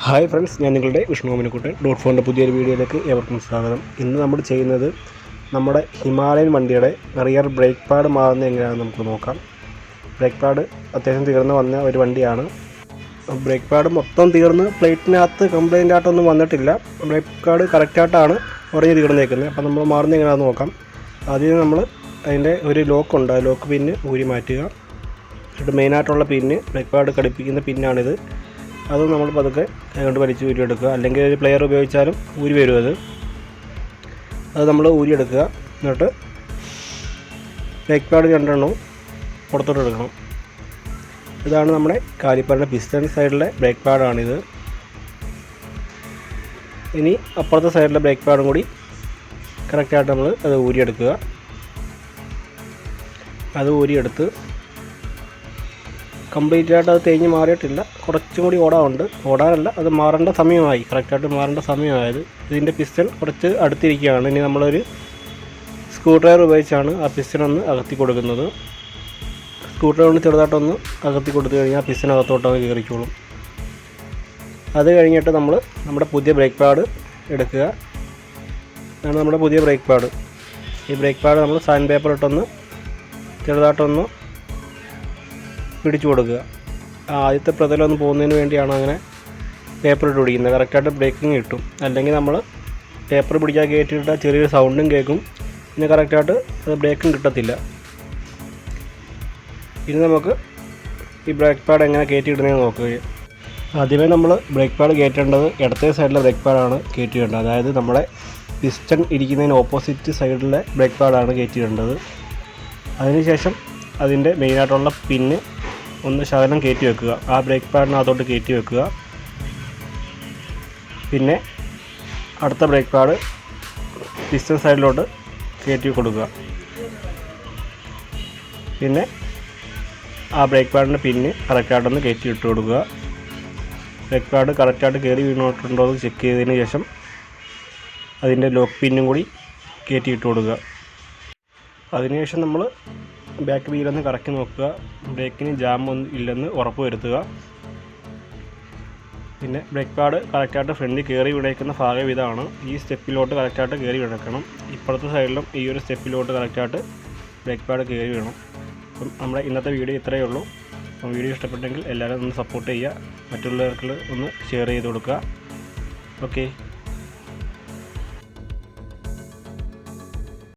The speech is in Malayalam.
ഹായ് ഫ്രണ്ട്സ്, ഞാൻ നിങ്ങളുടെ വിഷ്ണു അമിനക്കുട്ടൻ. DOT4 പുതിയൊരു വീഡിയോയിലേക്ക് ഏവർക്കും സ്വാഗതം. ഇന്ന് നമ്മൾ ചെയ്യുന്നത് നമ്മുടെ ഹിമാലയൻ വണ്ടിയുടെ റിയർ ബ്രേക്ക് പാഡ് മാറുന്നത് എങ്ങനെയാണെന്ന് നമുക്ക് നോക്കാം. ബ്രേക്ക് പാഡ് അത്യാവശ്യം തീർന്ന് വന്ന ഒരു വണ്ടിയാണ്. ബ്രേക്ക് പാഡ് മൊത്തം തീർന്ന് പ്ലേറ്റിനകത്ത് കംപ്ലൈൻ്റ് ആയിട്ടൊന്നും വന്നിട്ടില്ല. ബ്രേക്ക് പാഡ് കറക്റ്റായിട്ടാണ് ഉറഞ്ഞ് തീർന്നേക്കുന്നത്. അപ്പോൾ നമ്മൾ മാറുന്നത് എങ്ങനെയാണെന്ന് നോക്കാം. ആദ്യം നമ്മൾ അതിൻ്റെ ഒരു ലോക്കുണ്ട്, ആ ലോക്ക് പിന്ന് ഊരി മാറ്റുക. എന്നിട്ട് മെയിനായിട്ടുള്ള പിന്ന് ബ്രേക്ക് പാഡ് ഘടിപ്പിക്കുന്ന പിന്നാണിത്. അത് നമ്മൾ പതുക്കെ കൊണ്ട് വലിച്ച് ഊരിയെടുക്കുക, അല്ലെങ്കിൽ ഒരു പ്ലെയർ ഉപയോഗിച്ചാലും ഊരി വരും. അത് നമ്മൾ ഊരിയെടുക്കുക. എന്നിട്ട് ബ്രേക്ക് പാഡ് രണ്ടെണ്ണവും പുറത്തോട്ട് എടുക്കണം. ഇതാണ് നമ്മുടെ കാലിപ്പറിൻ്റെ പിസ്റ്റൺ സൈഡിലെ ബ്രേക്ക് പാഡാണിത്. ഇനി അപ്പുറത്തെ സൈഡിലെ ബ്രേക്ക് പാഡും കൂടി കറക്റ്റായിട്ട് നമ്മൾ അത് ഊരിയെടുക്കുക. അത് ഊരിയെടുത്ത് കംപ്ലീറ്റ് ആയിട്ട് അത് തേഞ്ഞ് മാറിയിട്ടില്ല, കുറച്ചും കൂടി ഓടാനല്ല, അത് മാറേണ്ട സമയമായി, കറക്റ്റായിട്ട് മാറേണ്ട സമയമായത്. ഇതിൻ്റെ പിസ്റ്റൺ കുറച്ച് അടുത്തിരിക്കുകയാണ്. ഇനി നമ്മളൊരു സ്ക്രൂ ഡ്രൈവർ ഉപയോഗിച്ചാണ് ആ പിസ്റ്റൺ ഒന്ന് അകത്തി കൊടുക്കുന്നത്. സ്ക്രൂ ഡ്രൈവർ കൊണ്ട് ചെറുതായിട്ടൊന്ന് അകത്തി കൊടുത്തു കഴിഞ്ഞാൽ പിസ്റ്റൺ അകത്തോട്ടൊന്ന് കയറിക്കോളും. അത് കഴിഞ്ഞിട്ട് നമ്മൾ നമ്മുടെ പുതിയ ബ്രേക്ക് പാഡ് എടുക്കുക. അതാണ് നമ്മുടെ പുതിയ ബ്രേക്ക് പാഡ്. ഈ ബ്രേക്ക് പാഡ് നമ്മൾ സാൻഡ് പേപ്പർ ഇട്ടൊന്ന് ചെറുതായിട്ടൊന്ന് പിടിച്ചു കൊടുക്കുക. ആദ്യത്തെ പ്രതലം പോകുന്നതിന് വേണ്ടിയാണ് അങ്ങനെ പേപ്പർ ഇട്ട് പിടിക്കുന്നത്. കറക്റ്റായിട്ട് ബ്രേക്കിങ് കിട്ടും. അല്ലെങ്കിൽ നമ്മൾ പേപ്പർ പിടിച്ചാൽ കയറ്റിയിട്ടാൽ ചെറിയൊരു സൗണ്ടും കേൾക്കും, പിന്നെ കറക്റ്റായിട്ട് അത് ബ്രേക്കും കിട്ടത്തില്ല. ഇനി നമുക്ക് ഈ ബ്രേക്ക് പാഡ് എങ്ങനെ കയറ്റിയിടുന്നതെന്ന് നോക്കുക. ആദ്യമേ നമ്മൾ ബ്രേക്ക് പാഡ് കയറ്റേണ്ടത് ഇടത്തെ സൈഡിലെ ബ്രേക്ക് പാഡാണ് കയറ്റിയിടേണ്ടത്. അതായത് നമ്മുടെ പിസ്റ്റൺ ഇരിക്കുന്നതിന് ഓപ്പോസിറ്റ് സൈഡിലെ ബ്രേക്ക് പാഡാണ് കയറ്റിയിടേണ്ടത്. അതിനുശേഷം അതിൻ്റെ മെയിനായിട്ടുള്ള പിന്ന് ഒന്ന് ശകലം കയറ്റി വെക്കുക, ആ ബ്രേക്ക് പാഡിനകത്തോട്ട് കയറ്റി വെക്കുക. പിന്നെ അടുത്ത ബ്രേക്ക് പാഡ് പിസ്റ്റൺ സൈഡിലോട്ട് കയറ്റി കൊടുക്കുക. പിന്നെ ആ ബ്രേക്ക് പാഡിൻ്റെ പിന്ന് കറക്റ്റായിട്ടൊന്ന് കയറ്റി ഇട്ട് കൊടുക്കുക. ബ്രേക്ക് പാഡ് കറക്റ്റായിട്ട് കയറി വീണിട്ടുണ്ടോ എന്ന് ചെക്ക് ചെയ്തതിന് ശേഷം അതിൻ്റെ ലോക്ക് പിന്നും കൂടി കയറ്റി ഇട്ട് കൊടുക്കുക. അതിനുശേഷം നമ്മൾ ബാക്ക് വീലൊന്ന് കറക്കി നോക്കുക, ബ്രേക്കിന് ജാം ഒന്നും ഇല്ലെന്ന് ഉറപ്പ് വരുത്തുക. പിന്നെ ബ്രേക്ക് പാഡ് കറക്റ്റായിട്ട് ഫ്രണ്ടിൽ കയറി വിടയ്ക്കുന്ന ഭാഗം ഇതാണ്. ഈ സ്റ്റെപ്പിലോട്ട് കറക്റ്റായിട്ട് കയറി വിടക്കണം. ഇപ്പുറത്തെ സൈഡിലും ഈ ഒരു സ്റ്റെപ്പിലോട്ട് കറക്റ്റായിട്ട് ബ്രേക്ക് പാഡ് കയറി വേണം. അപ്പം നമ്മുടെ ഇന്നത്തെ വീഡിയോ ഇത്രയേ ഉള്ളൂ. അപ്പം വീഡിയോ ഇഷ്ടപ്പെട്ടെങ്കിൽ എല്ലാവരും ഒന്ന് സപ്പോർട്ട് ചെയ്യുക, മറ്റുള്ളവർക്ക് ഒന്ന് ഷെയർ ചെയ്ത് കൊടുക്കുക. ഓക്കെ.